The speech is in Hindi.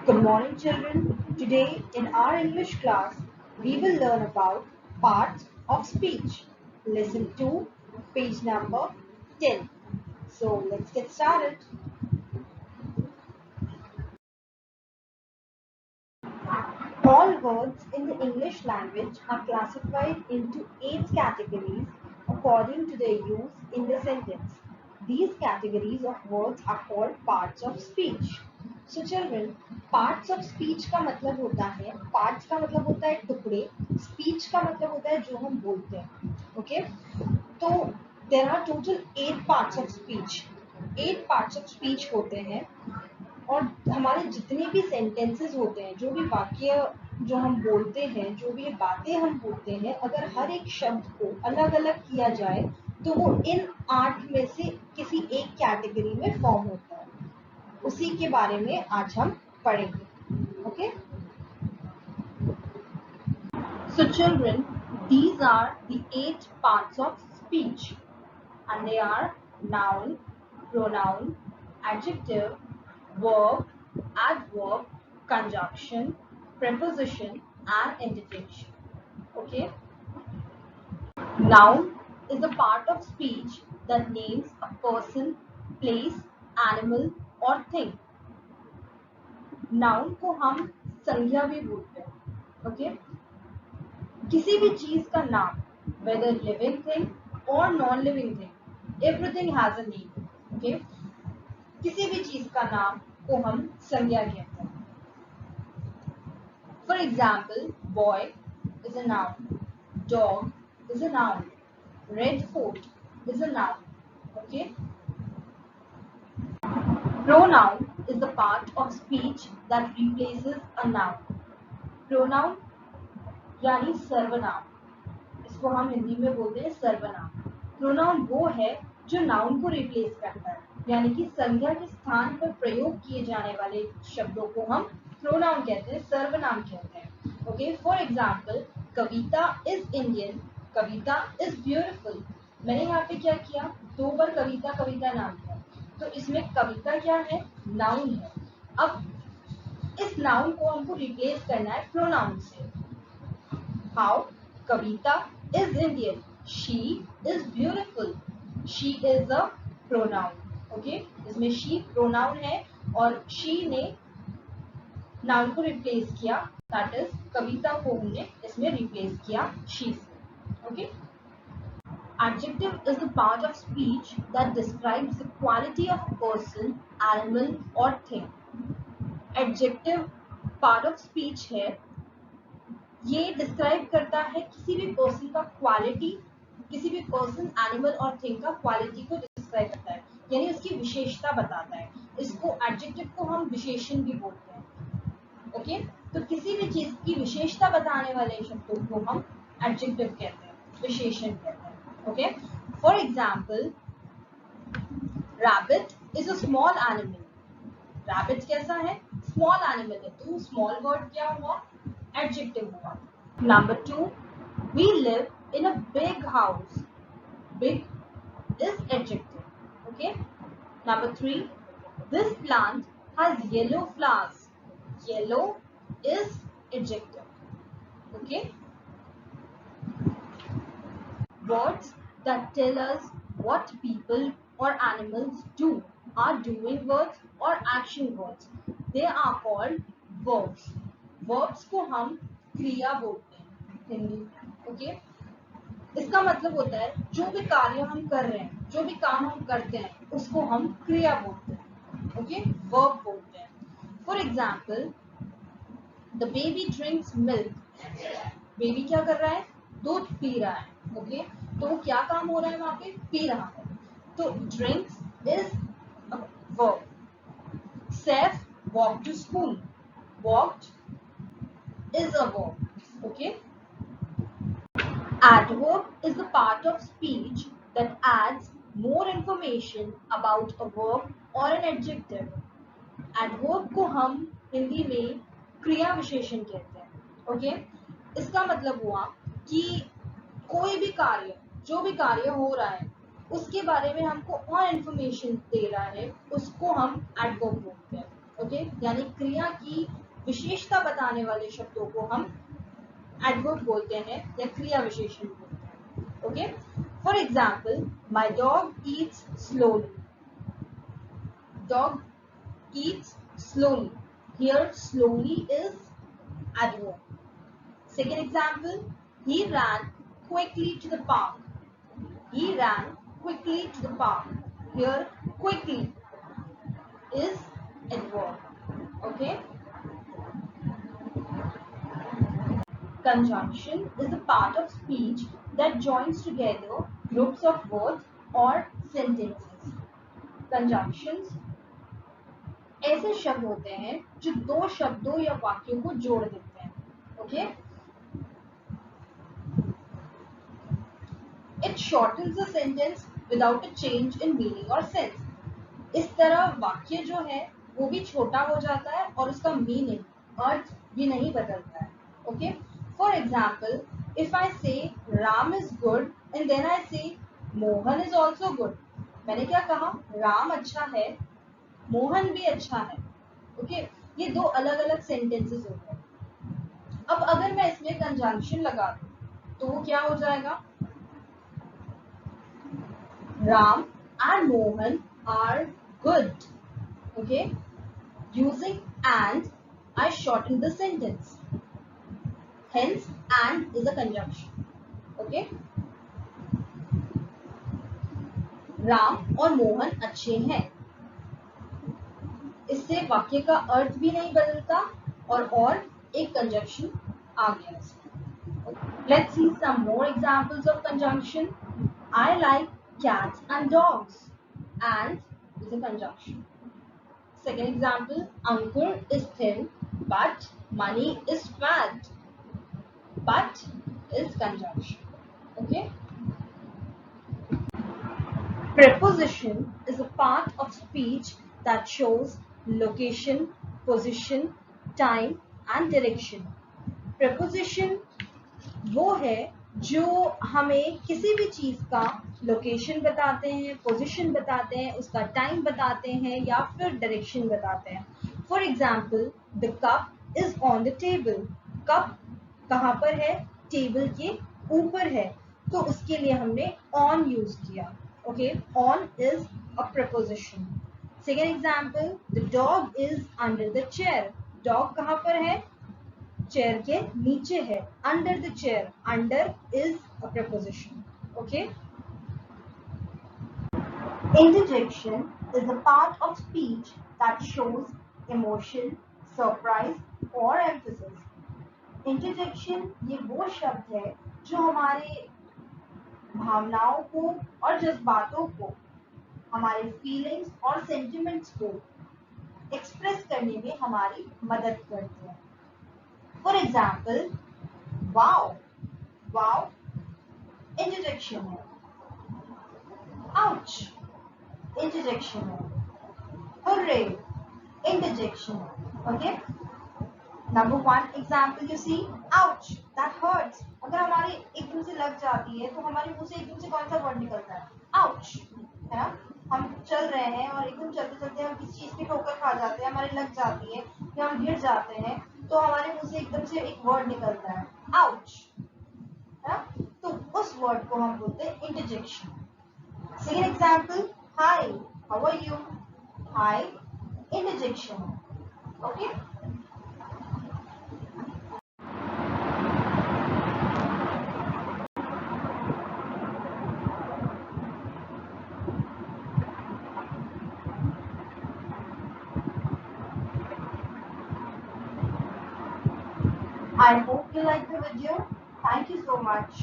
Good morning, children. Today, in our English class, we will learn about parts of speech. Lesson 2, page number 10. So, let's get started. All words in the English language are classified into 8 categories according to their use in the sentence. These categories of words are called parts of speech. So children, parts of speech का मतलब होता है, parts का मतलब होता है टुकड़े, speech का मतलब होता है जो हम बोलते हैं. Okay? तो there are total 8 parts of speech. 8 parts of speech होते हैं और हमारे जितने भी सेंटेंसेस होते हैं, जो भी वाक्य जो हम बोलते हैं, जो भी बातें हम बोलते हैं, अगर हर एक शब्द को अलग अलग किया जाए तो वो इन 8 में से किसी एक कैटेगरी में फॉर्म होता है. उसी के बारे में आज हम पढ़ेंगे. Okay, so children, these are the 8 parts of speech and they are noun, pronoun, adjective, verb, adverb, conjunction, preposition, and interjection. Okay? Noun is a part of speech that names a person, place, animal, or thing. Noun को हम संज्ञा भी बोलते हैं. Okay? किसी भी चीज का नाम, whether living thing or non-living thing, everything has a name. Okay? किसी भी चीज का नाम को हम संज्ञा कहते हैं. For example, boy is a noun, dog is a noun, red fort is a noun. Okay? Pronoun is the part of speech that replaces a noun. Pronoun यानी सर्वनाम, इसको हम हिंदी में बोलते हैं सर्वनाम. प्रोनाउन वो है जो नाउन को रिप्लेस करता है, यानी कि संज्ञा के स्थान पर प्रयोग किए जाने वाले शब्दों को हम प्रोनाउन कहते हैं, सर्वनाम कहते हैं. Okay, for example, Kavita is Indian, Kavita is beautiful. मैंने यहाँ पे क्या किया, 2 बार कविता कविता नाम किया, तो इसमें कविता क्या है, नाउन है. अब इस नाउन को हमको रिप्लेस करना है प्रोनाउन से. How? Kavita is Indian. She is beautiful. She is a pronoun. Okay? इसमें she pronoun है और she ने noun को replace किया. That is, कविता को हमने इसमें replace किया she से. Okay? Adjective is the part of speech that describes the quality of a person, animal or thing. Adjective part of speech है, ये डिस्क्राइब करता है किसी भी पर्सन का क्वालिटी, किसी भी पर्सन, एनिमल और थिंग का क्वालिटी को डिस्क्राइब करता है, यानी उसकी विशेषता बताता है. इसको एडजेक्टिव को हम विशेषण भी बोलते हैं. ओके, तो किसी भी चीज की विशेषता बताने वाले शब्दों को हम एडजेक्टिव कहते हैं, विशेषण कहते हैं. Okay, for example, rabbit is a small animal. Rabbit कैसा है, स्मॉल एनिमल है, तो स्मॉल वर्ड क्या हुआ, adjective हुआ. Number 2, we live in a big house. Big is adjective. Okay. Number 3, this plant has yellow flowers. Yellow is adjective. Okay. Words that tell us what people or animals do are doing words or action words. They are called verbs. Verbs को हम क्रिया बोलते हैं हिंदी में. ओके, इसका मतलब होता है जो भी कार्य हम कर रहे हैं, जो भी काम हम करते हैं, उसको हम क्रिया बोलते हैं. ओके, वर्ब बोलते हैं. For example, the baby drinks milk. Baby क्या कर रहा है, दूध पी रहा है. ओके, तो क्या काम हो रहा है वहां पे, पी रहा है. तो drinks is verb. Saif walk to school. Walked is a verb. Okay. Adverb is the part of speech that adds more information about a verb or an adjective. Adverb को हम हिंदी में क्रिया विशेषण कहते हैं. Okay? इसका मतलब हुआ कि कोई भी कार्य, जो भी कार्य हो रहा है, उसके बारे में हमको और इंफॉर्मेशन दे रहा है, उसको हम एडवर्ब बोलते हैं. ओके, यानी क्रिया की विशेषता बताने वाले शब्दों को हम एडवर्ब बोलते हैं या क्रिया विशेषण बोलते हैं। Okay, for example, my dog Yeats slowly. Dog Yeats slowly, here slowly is adverb. Second example, he ran quickly to the park. He ran quickly to the park. Here, quickly is adverb. Okay. Conjunction is a part of speech that joins together groups of words or sentences. Conjunctions ऐसे शब्द होते हैं जो दो शब्दों या वाक्यों को जोड़ देते हैं। Okay, It shortens the sentence without a change in meaning or sense. इस तरह वाक्य जो है वो भी छोटा हो जाता है और उसका मीनिंग अर्थ भी नहीं बदलता है। Okay, for example, if I say Ram is good and then I say Mohan is also good, मैंने क्या कहा? राम अच्छा है, मोहन भी अच्छा है। ओके, ये दो अलग अलग सेंटेंसेस हो गए। अब अगर मैं इसमें कंजंक्शन लगा दूं तो वो क्या हो जाएगा? Ram and Mohan are good. Okay, using and, I shorten the sentence. Hence, and is a conjunction. Okay, Ram और मोहन अच्छे हैं, इससे वाक्य का अर्थ भी नहीं बदलता और एक कंजंक्शन आ गया। Let's see some more examples of conjunction. I like cats and dogs, and is a conjunction. Second example, Ankur is thin but money is fat. But is conjunction. Okay. Preposition is a part of speech that shows location, position, time and direction. Preposition वो है जो हमें किसी भी चीज का लोकेशन बताते हैं, पोजीशन बताते हैं, उसका टाइम बताते हैं या फिर डायरेक्शन बताते हैं। For example, the cup is on the table. Cup कहाँ पर है? टेबल के ऊपर है, तो उसके लिए हमने ऑन यूज किया। Okay, on is a preposition. Second example, the dog is under the chair. Dog कहाँ पर है? चेयर के नीचे है, under the chair. Under is a preposition. Okay. Interjection is a part of speech that shows emotion, surprise or emphasis. Interjection ये वो शब्द है जो हमारे भावनाओं को और जज्बातों को, हमारे फीलिंग्स और सेंटिमेंट्स को एक्सप्रेस करने में हमारी मदद करते हैं। For example, wow, wow, interjection है। Ouch, interjection है। Hooray, interjection है। Okay? Number one example you see, ouch, that hurts. अगर हमारी एकदम से लग जाती है तो हमारे मुंह से एकदम से कौन सा वर्ड निकलता है? ouch, है ना? हम चल रहे हैं और एकदम चलते चलते हम किसी चीज की ठोकर खा जाते हैं, हमारी लग जाती है या हम गिर जाते हैं, तो हमारे मुंह से एकदम से एक वर्ड निकलता है ouch, है ना? तो उस वर्ड को हम बोलते हैं interjection. Second example, hi, how are you? Hi, interjection. Okay, I hope you liked the video. Thank you so much.